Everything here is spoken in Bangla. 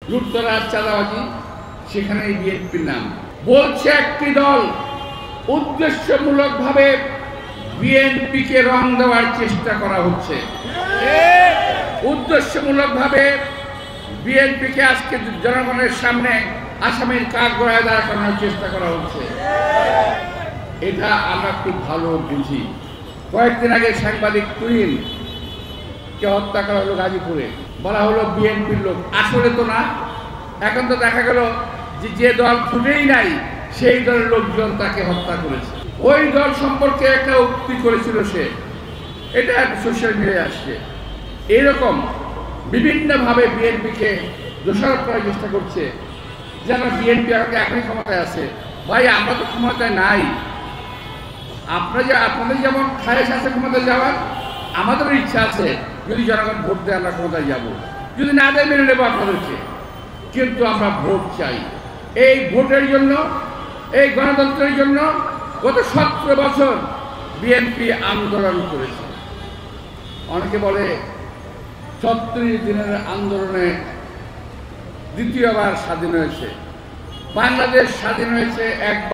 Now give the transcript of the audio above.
লুটতরাজ, চাঁদাবাজি, সেখানেই বিএনপির নাম বলছে। একটি দল উদ্দেশ্যমূলকভাবে বিএনপিকে রং দেওয়ার চেষ্টা করা হচ্ছে। উদ্দেশ্যমূলকভাবে বিএনপিকে আজকে জনগণের সামনে আসামির কাঠগড়ায় দাঁড় করানোর চেষ্টা করা হচ্ছে। এটা আমরা খুব ভালো বুঝি। কয়েকদিন আগে সাংবাদিক তুহিনকে হত্যা করা হলো গাজীপুরে, বলা হলো বিএনপির লোক। আসলে তো না। এখন তো দেখা গেল যে দল ফুটেই নাই সেই দলের লোকজন তাকে হত্যা করেছে। ওই দল সম্পর্কে একটা উক্তি করেছিল সে, এটা সোশ্যাল মিডিয়ায় আসছে। এরকম বিভিন্নভাবে বিএনপিকে দোষারোপ করার চেষ্টা করছে, যেন বিএনপি এখনই ক্ষমতায় আছে। ভাই, আমরা তো ক্ষমতায় নাই। আপনাদের যেমন খায়েশ আছে ক্ষমতায় যাওয়ার, আমাদেরও ইচ্ছা আছে যদি জনগণ ভোট দেয় আমরা ক্ষমতায় যাব। যদি না দেয় মেনে নেবো আপনাদেরকে, কিন্তু আমরা ভোট চাই। এই ভোটের জন্য, এই গণতন্ত্রের জন্য গত 17 বছর বিএনপি আন্দোলন করেছে। অনেকে বলে 36 দিনের আন্দোলনে দ্বিতীয়বার স্বাধীন হয়েছে বাংলাদেশ। স্বাধীন হয়েছে একবার।